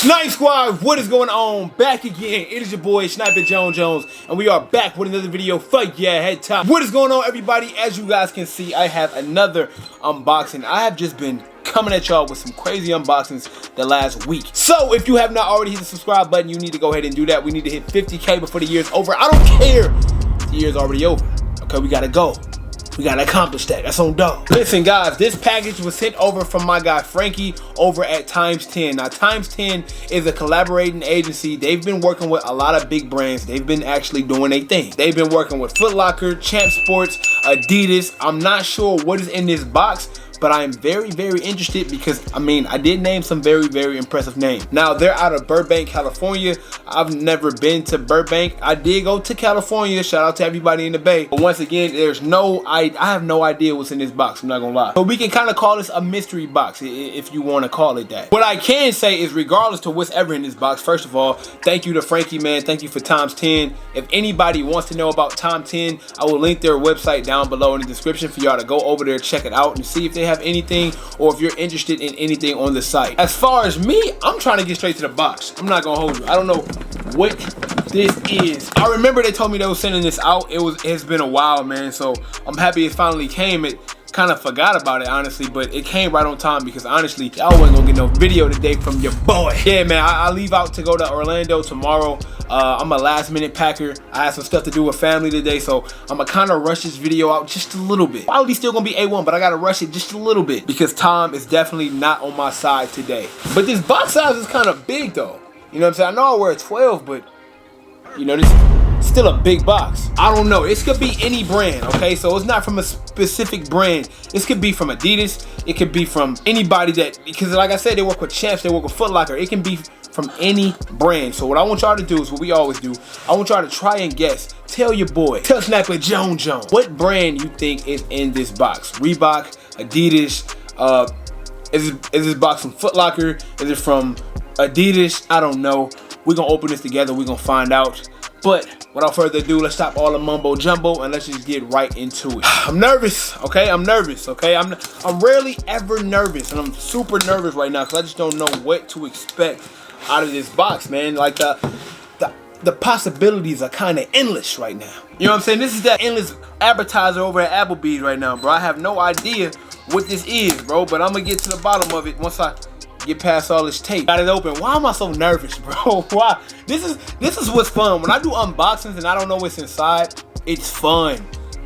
Snipe Squad, what is going on? Back again. It is your boy Sniper Jones, and we are back with another video for head top. What is going on, everybody? As you guys can see, I have another unboxing. I have just been coming at y'all with some crazy unboxings the last week. So if you have not already hit the subscribe button, you need to go ahead and do that. We need to hit 50K before the year's over. I don't care if the year's already over. Okay, we gotta go. We gotta accomplish that. That's on dog. Listen, guys, this package was sent over from my guy Frankie over at Times 10. Now, Times 10 is a collaborating agency. They've been working with a lot of big brands. They've been actually doing their thing. They've been working with Foot Locker, Champ Sports, Adidas. I'm not sure what is in this box, but I am very, very interested because, I mean, I did name some very, very impressive names. Now, they're out of Burbank, California. I've never been to Burbank. I did go to California. Shout out to everybody in the Bay. But once again, I have no idea what's in this box. I'm not gonna lie. So we can kind of call this a mystery box, if you want to call it that. What I can say is, regardless to what's ever in this box, first of all, thank you to Frankie, man. Thank you for Times 10. If anybody wants to know about Times 10, I will link their website down below in the description for y'all to go over there, check it out, and see if they have anything, or if you're interested in anything on the site. As far as me, I'm trying to get straight to the box. I'm not gonna hold you. I don't know what this is. I remember they told me they were sending this out. It's been a while, man, so I'm happy it finally came. It kind of forgot about it, honestly, but it came right on time because honestly, y'all wasn't gonna get no video today from your boy. Yeah, man, I leave out to go to Orlando tomorrow. I'm a last minute packer. I have some stuff to do with family today, so I'm gonna kind of rush this video out just a little bit. Probably still gonna be A1, but I gotta rush it just a little bit because time is definitely not on my side today. But this box size is kind of big though. You know what I'm saying? I know I wear a 12, but you know, this is still a big box. I don't know. It could be any brand, okay? So it's not from a specific brand. This could be from Adidas. It could be from anybody that, because like I said, they work with Champs, they work with Foot Locker. It can be from any brand. So what I want y'all to do is what we always do. I want y'all to try and guess. Tell your boy, tell Sniper Jones, what brand you think is in this box. Reebok, Adidas, is this box from Foot Locker? Is it from Adidas? I don't know. We're gonna open this together. We're gonna find out. But without further ado, let's stop all the mumbo jumbo and let's just get right into it. I'm nervous, okay? I'm nervous, okay? I'm rarely ever nervous, and I'm super nervous right now because I just don't know what to expect out of this box, man. Like the possibilities are kind of endless right now. You know what I'm saying? This is that endless advertiser over at Applebee's right now, bro. I have no idea what this is, bro, but I'm gonna get to the bottom of it once I get past all this tape. Got it open. Why am I so nervous, bro? Why? This is what's fun. When I do unboxings and I don't know what's inside, it's fun.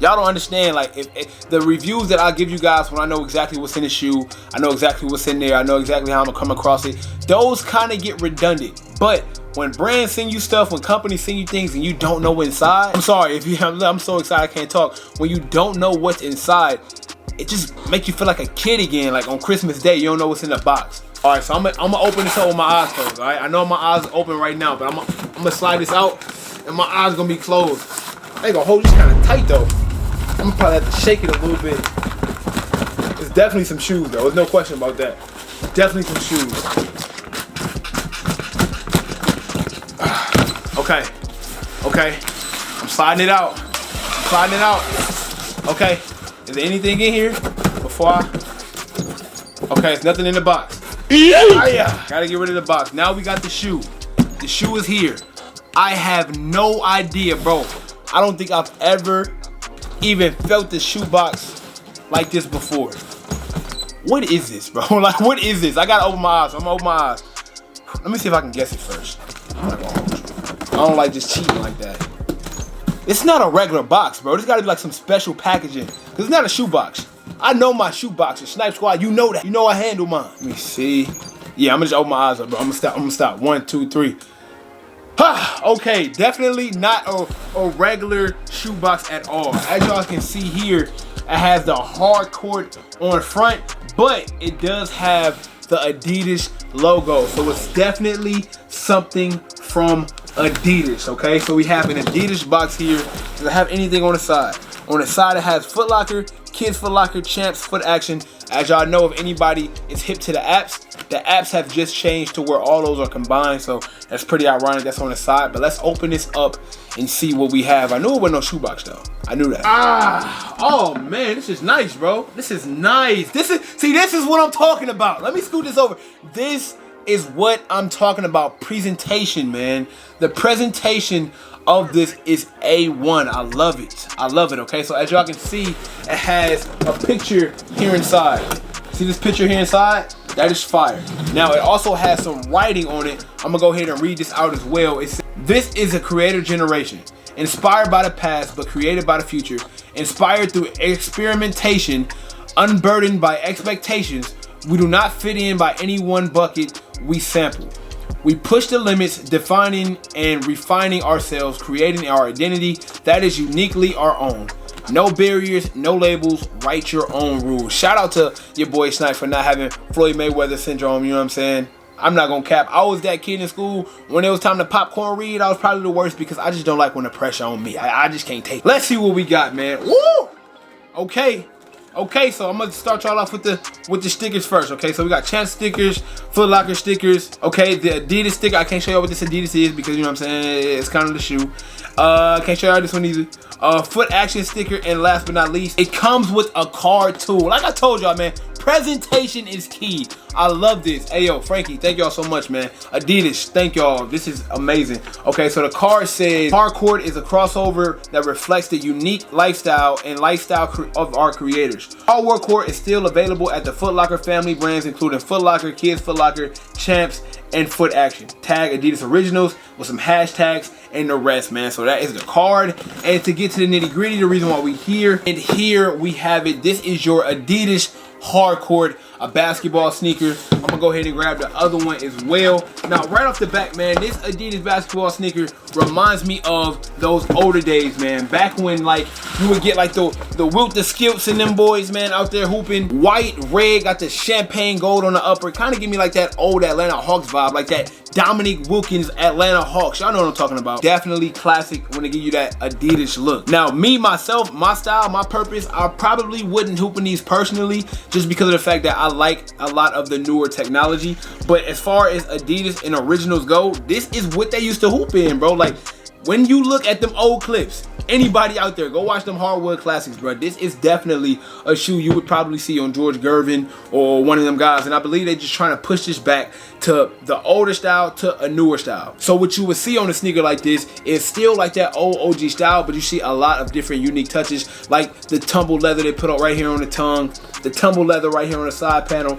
Y'all don't understand, like, if the reviews that I give you guys when I know exactly what's in the shoe, I know exactly what's in there, I know exactly how I'm gonna come across it, those kind of get redundant. But when brands send you stuff, when companies send you things and you don't know what's inside, I'm sorry, I'm so excited I can't talk. When you don't know what's inside, it just makes you feel like a kid again, like on Christmas Day, you don't know what's in the box. All right, so I'm gonna open this up with my eyes closed, all right? I know my eyes are open right now, but I'm gonna slide this out and my eyes gonna be closed. I ain't gonna hold this kind of tight though. I'm gonna probably have to shake it a little bit. It's definitely some shoes though, there's no question about that. Definitely some shoes. Okay, I'm sliding it out. Okay, is there anything in here before okay, it's nothing in the box. Yeah. Gotta get rid of the box. Now we got the shoe. The shoe is here. I have no idea, bro. I don't think I've ever even felt the shoe box like this before. What is this, bro? Like, what is this? I gotta open my eyes. I'm gonna open my eyes. Let me see if I can guess it first. I'm not gonna hold you. I don't like just cheating like that. It's not a regular box, bro. This gotta be like some special packaging. Cause it's not a shoe box. I know my shoe boxes. Snipe Squad, you know that. You know I handle mine. Let me see. Yeah, I'm gonna just open my eyes up, bro. I'm gonna stop. 1, 2, 3. Okay, definitely not a regular shoe box at all. As y'all can see here, it has the hardcore on front, but it does have the Adidas logo. So it's definitely something from Adidas, okay? So we have an Adidas box here. Does it have anything on the side? On the side, it has Foot Locker, Kids Foot Locker, Champs, Foot Action. As y'all know, if anybody is hip to the apps have just changed to where all those are combined. So that's pretty ironic that's on the side. But let's open this up and see what we have. I knew it wasn't no shoebox though. I knew that. Oh man, this is nice, bro. This is nice. This is what I'm talking about. Let me scoot this over. This is what I'm talking about. Presentation, man. The presentation of this is A1. I love it. I love it, okay? So as y'all can see, it has a picture here inside. See this picture here inside? That is fire. Now, it also has some writing on it. I'm gonna go ahead and read this out as well. It says, "This is a creator generation, inspired by the past, but created by the future, inspired through experimentation, unburdened by expectations. We do not fit in by any one bucket, we sample. We push the limits, defining and refining ourselves, creating our identity that is uniquely our own. No barriers, no labels, write your own rules." Shout out to your boy Snipe for not having Floyd Mayweather syndrome, you know what I'm saying? I'm not gonna cap. I was that kid in school, when it was time to popcorn read, I was probably the worst because I just don't like when the pressure on me. I just can't take it. Let's see what we got, man. Woo! Okay, so I'm gonna start y'all off with the stickers first. Okay, so we got Champ stickers, Foot Locker stickers. Okay, the Adidas sticker. I can't show y'all what this Adidas is because you know what I'm saying, it's kind of the shoe. Can't show y'all this one either. Foot Action sticker, and last but not least, it comes with a card too. Like I told y'all, man, presentation is key. I love this. Hey yo, Frankie, thank y'all so much, man. Adidas, thank y'all. This is amazing. Okay, so the card says, "Hardcourt is a crossover that reflects the unique lifestyle of our creators. Our workcourt is still available at the Foot Locker family brands, including Foot Locker, Kids Foot Locker, Champs, and Foot Action. Tag Adidas Originals with some hashtags and the rest, man." So that is the card. And to get to the nitty gritty, the reason why we here, and here we have it. This is your Adidas Hardcourt, a basketball sneaker. I'm gonna go ahead and grab the other one as well. Now, right off the bat, man, this Adidas basketball sneaker reminds me of those older days, man. Back when, like, you would get like the Wilt the Skilts and them boys, man, out there hooping. White, red, got the champagne gold on the upper. Kind of give me like that old Atlanta Hawks vibe, like that Dominique Wilkins Atlanta Hawks. Y'all know what I'm talking about. Definitely classic when they give you that Adidas look. Now, me, myself, my style, my purpose, I probably wouldn't hoop in these personally, just because of the fact that I like a lot of the newer technology. But as far as Adidas and Originals go, this is what they used to hoop in, bro. Like, when you look at them old clips, anybody out there, go watch them hardwood classics, bro. This is definitely a shoe you would probably see on George Gervin or one of them guys. And I believe they're just trying to push this back to the older style to a newer style. So what you would see on a sneaker like this is still like that old OG style, but you see a lot of different unique touches, like the tumble leather they put up right here on the tongue, the tumble leather right here on the side panel.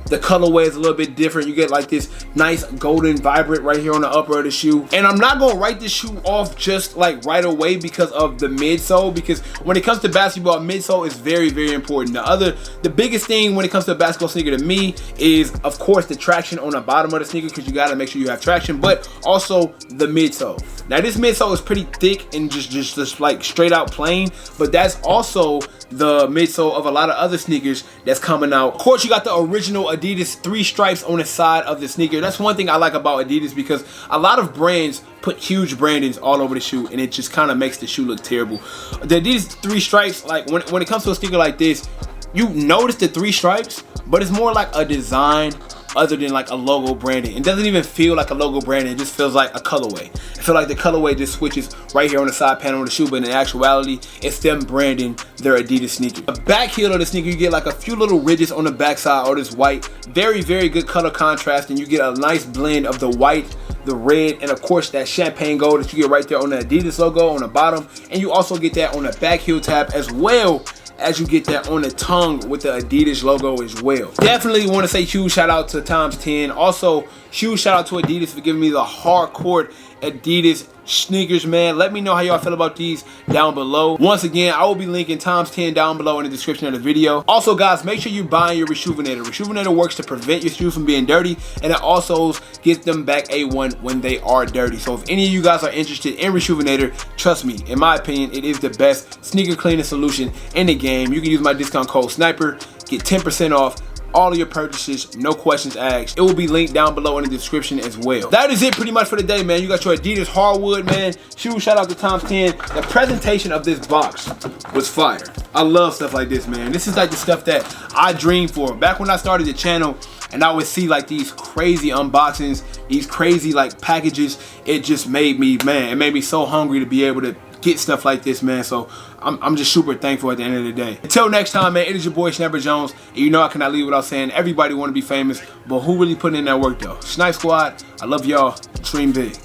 The colorway is a little bit different. You get like this nice golden vibrant right here on the upper of the shoe. And I'm not gonna write this shoe off just like right away because of the midsole, because when it comes to basketball, midsole is very, very important. The biggest thing when it comes to a basketball sneaker to me is, of course, the traction on the bottom of the sneaker, because you gotta make sure you have traction, but also the midsole. Now this midsole is pretty thick and just like straight out plain, but that's also the midsole of a lot of other sneakers that's coming out. Of course, you got the original Adidas 3 stripes on the side of the sneaker. That's one thing I like about Adidas, because a lot of brands put huge brandings all over the shoe and it just kind of makes the shoe look terrible. The Adidas 3 stripes, like when it comes to a sneaker like this, you notice the 3 stripes, but it's more like a design other than like a logo branding. It doesn't even feel like a logo branding, it just feels like a colorway. I feel like the colorway just switches right here on the side panel of the shoe, but in actuality, it's them branding their Adidas sneaker. The back heel of the sneaker, you get like a few little ridges on the backside, or this white. Very, very good color contrast, and you get a nice blend of the white, the red, and of course that champagne gold that you get right there on the Adidas logo on the bottom. And you also get that on the back heel tab, as well as you get that on the tongue with the Adidas logo as well. Definitely want to say huge shout out to Times 10. Also, huge shout out to Adidas for giving me the Hardcourt Adidas sneakers, man. Let me know how y'all feel about these down below. Once again, I will be linking Times 10 down below in the description of the video. Also, guys, make sure you're buying your Reshoevn8r. Reshoevn8r works to prevent your shoes from being dirty, and it also gets them back A1 when they are dirty. So if any of you guys are interested in Reshoevn8r, trust me, in my opinion, it is the best sneaker cleaning solution in the game. You can use my discount code SNIPER, get 10% off all of your purchases, no questions asked. It will be linked down below in the description as well. That is it pretty much for the day, man. You got your Adidas hardwood, man. Huge shout out to Times 10. The presentation of this box was fire. I love stuff like this, man. This is like the stuff that I dreamed for. Back when I started the channel and I would see like these crazy unboxings, these crazy like packages, it just made me, man, it made me so hungry to be able to get stuff like this, man. So I'm just super thankful at the end of the day. Until next time, man, it is your boy Sniper Jones. And you know I cannot leave without saying everybody want to be famous, but who really putting in that work though? Snipe Squad, I love y'all. Dream big.